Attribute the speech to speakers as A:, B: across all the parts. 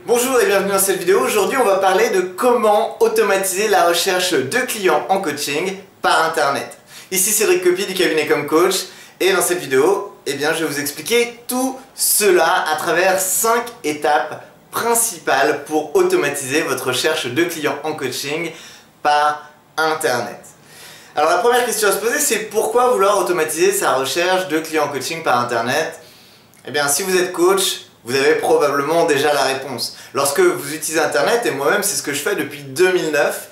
A: Bonjour et bienvenue dans cette vidéo. Aujourd'hui on va parler de comment automatiser la recherche de clients en coaching par internet. Ici Cédric Copy du cabinet Comme Coach et dans cette vidéo je vais vous expliquer tout cela à travers 5 étapes principales pour automatiser votre recherche de clients en coaching par internet. Alors la première question à se poser, c'est pourquoi vouloir automatiser sa recherche de clients en coaching par internet? Si vous êtes coach, vous avez probablement déjà la réponse. Lorsque vous utilisez internet, et moi-même c'est ce que je fais depuis 2009,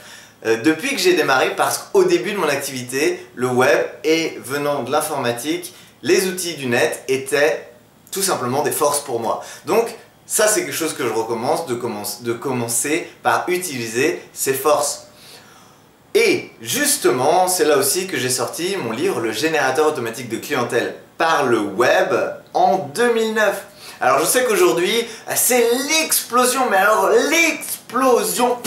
A: depuis que j'ai démarré, parce qu'au début de mon activité, le web et venant de l'informatique, les outils du net étaient tout simplement des forces pour moi. Donc ça c'est quelque chose que je recommence, de commencer par utiliser ces forces. Et justement, c'est là aussi que j'ai sorti mon livre, Le générateur automatique de clientèle par le web, en 2009. Alors je sais qu'aujourd'hui, c'est l'explosion, mais alors l'explosion,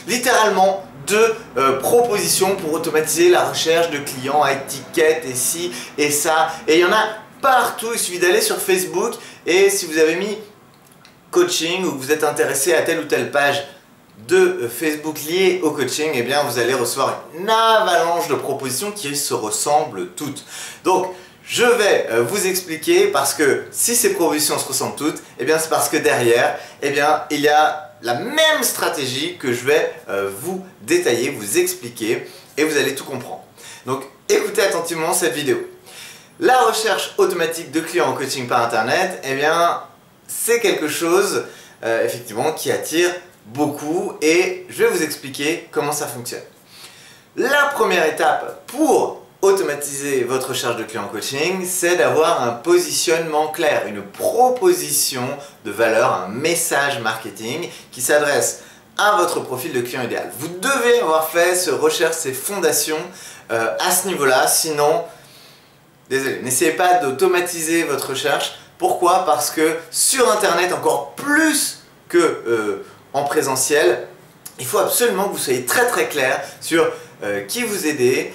A: littéralement, de propositions pour automatiser la recherche de clients à étiquette et ci et ça. Et il y en a partout, il suffit d'aller sur Facebook et si vous avez mis coaching ou que vous êtes intéressé à telle ou telle page de Facebook liée au coaching, vous allez recevoir une avalanche de propositions qui se ressemblent toutes. Donc, je vais vous expliquer parce que si ces propositions se ressemblent toutes, c'est parce que derrière, il y a la même stratégie que je vais vous détailler, vous expliquer et vous allez tout comprendre. Donc, écoutez attentivement cette vidéo. La recherche automatique de clients en coaching par internet, c'est quelque chose effectivement qui attire beaucoup et je vais vous expliquer comment ça fonctionne. La première étape pour automatiser votre recherche de clients en coaching, c'est d'avoir un positionnement clair, une proposition de valeur, un message marketing qui s'adresse à votre profil de client idéal. Vous devez avoir fait ces recherches, ces fondations à ce niveau-là, sinon, désolé, n'essayez pas d'automatiser votre recherche. Pourquoi? Parce que sur internet, encore plus que en présentiel, il faut absolument que vous soyez très clair sur qui vous aidez,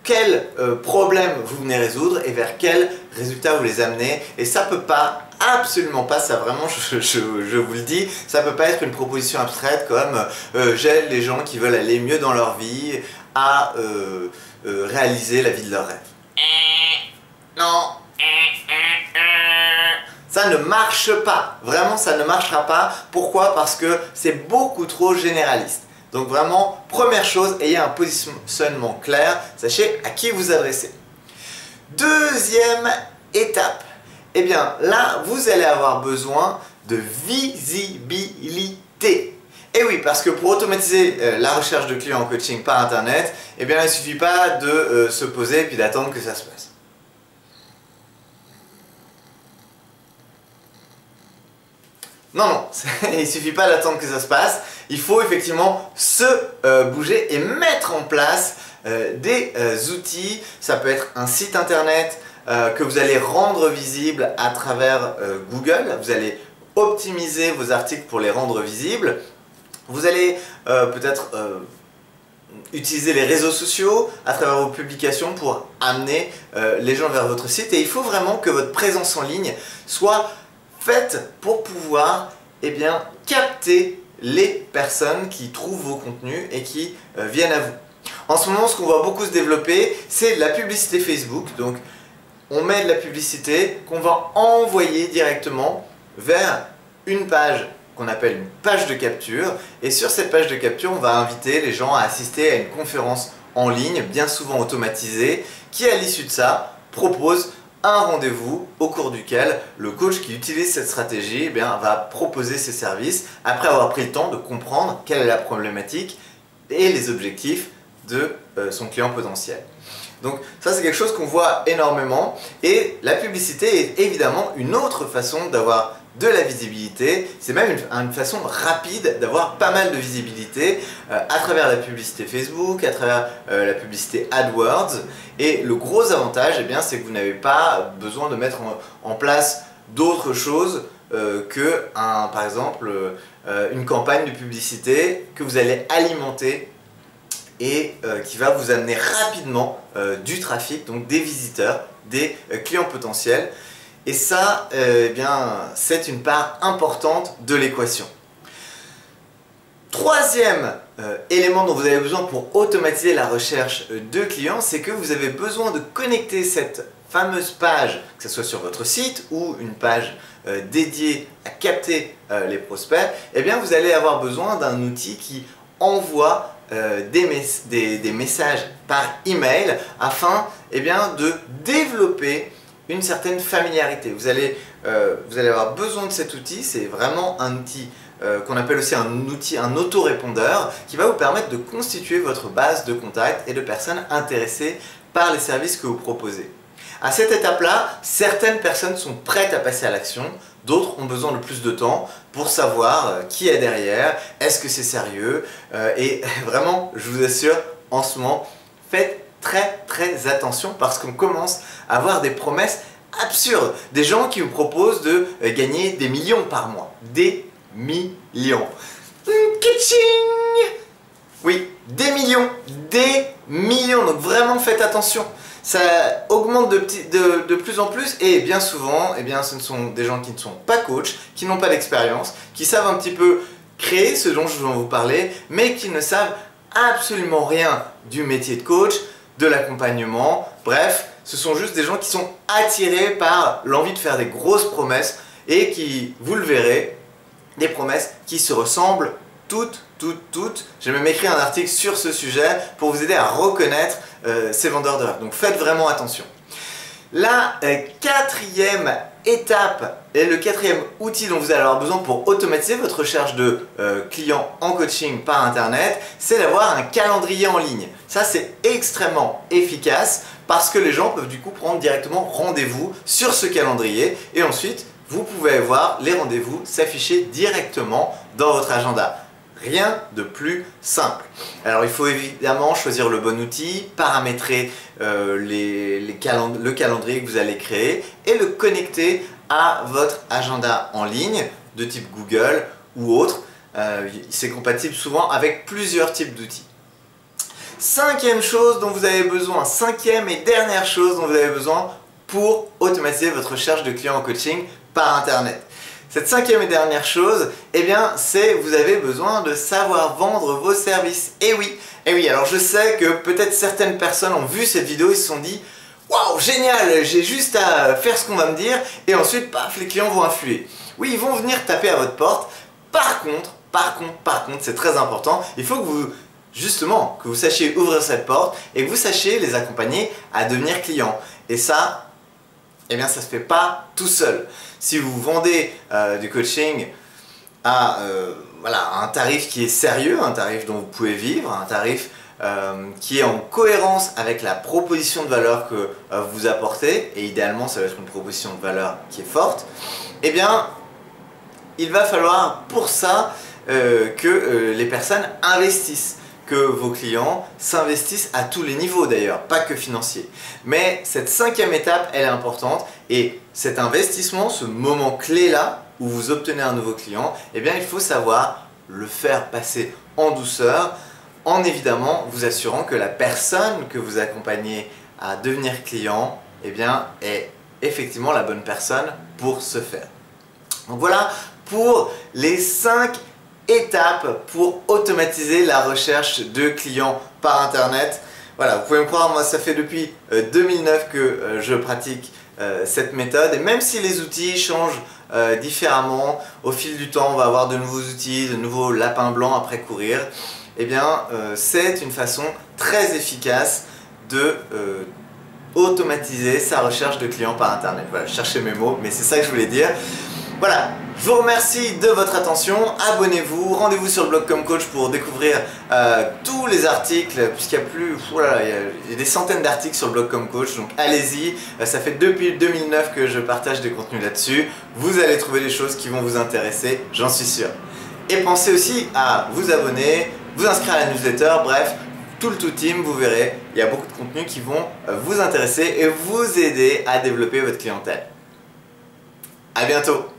A: quel problème vous venez résoudre et vers quel résultat vous les amenez. Et ça peut pas, absolument pas, ça vraiment je vous le dis, ça peut pas être une proposition abstraite comme j'aide les gens qui veulent aller mieux dans leur vie à réaliser la vie de leurs rêves. Non. Ça ne marche pas, vraiment ça ne marchera pas. Pourquoi? Parce que c'est beaucoup trop généraliste. Donc vraiment, première chose, ayez un positionnement clair, sachez à qui vous adressez. Deuxième étape, là vous allez avoir besoin de visibilité. Et oui, parce que pour automatiser la recherche de clients en coaching par internet, il ne suffit pas de se poser et puis d'attendre que ça se passe. Non, il ne suffit pas d'attendre que ça se passe, il faut effectivement se bouger et mettre en place des outils. Ça peut être un site internet que vous allez rendre visible à travers Google, vous allez optimiser vos articles pour les rendre visibles, vous allez peut-être utiliser les réseaux sociaux à travers vos publications pour amener les gens vers votre site et il faut vraiment que votre présence en ligne soit faite pour pouvoir capter les personnes qui trouvent vos contenus et qui viennent à vous. En ce moment, ce qu'on voit beaucoup se développer, c'est la publicité Facebook. Donc, on met de la publicité qu'on va envoyer directement vers une page qu'on appelle une page de capture. Et sur cette page de capture, on va inviter les gens à assister à une conférence en ligne, bien souvent automatisée, qui à l'issue de ça propose un rendez-vous au cours duquel le coach qui utilise cette stratégie va proposer ses services après avoir pris le temps de comprendre quelle est la problématique et les objectifs de son client potentiel. Donc ça c'est quelque chose qu'on voit énormément et la publicité est évidemment une autre façon d'avoir de la visibilité, c'est même une façon rapide d'avoir pas mal de visibilité à travers la publicité Facebook, à travers la publicité AdWords et le gros avantage c'est que vous n'avez pas besoin de mettre en place d'autres choses que par exemple une campagne de publicité que vous allez alimenter et qui va vous amener rapidement du trafic, donc des visiteurs, des clients potentiels. Et ça, c'est une part importante de l'équation. Troisième élément dont vous avez besoin pour automatiser la recherche de clients, c'est que vous avez besoin de connecter cette fameuse page, que ce soit sur votre site ou une page dédiée à capter les prospects. Eh bien, vous allez avoir besoin d'un outil qui envoie des messages par email afin de développer une certaine familiarité. Vous allez avoir besoin de cet outil. C'est vraiment un outil qu'on appelle aussi un autorépondeur qui va vous permettre de constituer votre base de contacts et de personnes intéressées par les services que vous proposez. À cette étape-là, certaines personnes sont prêtes à passer à l'action, d'autres ont besoin de plus de temps pour savoir qui est derrière, est-ce que c'est sérieux, et vraiment, je vous assure, en ce moment, faites très attention parce qu'on commence à avoir des promesses absurdes. Des gens qui vous proposent de gagner des millions par mois. Des millions. Kitching! Oui, des millions. Des millions. Donc vraiment faites attention. Ça augmente de plus en plus et bien souvent, ce ne sont des gens qui ne sont pas coachs, qui n'ont pas d'expérience, qui savent un petit peu créer ce dont je vais vous parler, mais qui ne savent absolument rien du métier de coach, de l'accompagnement. Bref, ce sont juste des gens qui sont attirés par l'envie de faire des grosses promesses et qui, vous le verrez, des promesses qui se ressemblent toutes. J'ai même écrit un article sur ce sujet pour vous aider à reconnaître ces vendeurs de rêve. Donc faites vraiment attention. La quatrième étape et le quatrième outil dont vous allez avoir besoin pour automatiser votre recherche de clients en coaching par internet, c'est d'avoir un calendrier en ligne. Ça, c'est extrêmement efficace parce que les gens peuvent du coup prendre directement rendez-vous sur ce calendrier et ensuite vous pouvez voir les rendez-vous s'afficher directement dans votre agenda. Rien de plus simple. Alors il faut évidemment choisir le bon outil, paramétrer le calendrier que vous allez créer et le connecter à votre agenda en ligne de type Google ou autre. C'est compatible souvent avec plusieurs types d'outils. Cinquième chose dont vous avez besoin, cinquième et dernière chose dont vous avez besoin pour automatiser votre recherche de clients en coaching par internet. Cette cinquième et dernière chose, c'est vous avez besoin de savoir vendre vos services. Et oui, alors je sais que peut-être certaines personnes ont vu cette vidéo et se sont dit « Waouh, génial, j'ai juste à faire ce qu'on va me dire et ensuite, paf, les clients vont affluer. » Oui, ils vont venir taper à votre porte. Par contre, c'est très important, il faut que vous sachiez ouvrir cette porte et que vous sachiez les accompagner à devenir clients. Et ça, ça se fait pas tout seul. Si vous vendez du coaching à un tarif qui est sérieux, un tarif dont vous pouvez vivre, un tarif qui est en cohérence avec la proposition de valeur que vous apportez, et idéalement ça va être une proposition de valeur qui est forte, il va falloir pour ça que les personnes investissent, que vos clients s'investissent à tous les niveaux d'ailleurs, pas que financier. Mais cette cinquième étape, elle est importante et cet investissement, ce moment clé là où vous obtenez un nouveau client, il faut savoir le faire passer en douceur, en évidemment vous assurant que la personne que vous accompagnez à devenir client est effectivement la bonne personne pour ce faire. Donc voilà pour les 5 étapes pour automatiser la recherche de clients par internet. Voilà, vous pouvez me croire, moi ça fait depuis 2009 que je pratique cette méthode et même si les outils changent différemment, au fil du temps on va avoir de nouveaux outils, de nouveaux lapins blancs après courir, c'est une façon très efficace de automatiser sa recherche de clients par internet. Voilà, je cherchais mes mots, mais c'est ça que je voulais dire. Voilà, je vous remercie de votre attention, abonnez-vous, rendez-vous sur le blog Comme Coach pour découvrir tous les articles, puisqu'il y a il y a des centaines d'articles sur le blog Comme Coach, donc allez-y, ça fait depuis 2009 que je partage des contenus là-dessus, vous allez trouver des choses qui vont vous intéresser, j'en suis sûr. Et pensez aussi à vous abonner, vous inscrire à la newsletter, bref, tout le team, vous verrez, il y a beaucoup de contenus qui vont vous intéresser et vous aider à développer votre clientèle. À bientôt!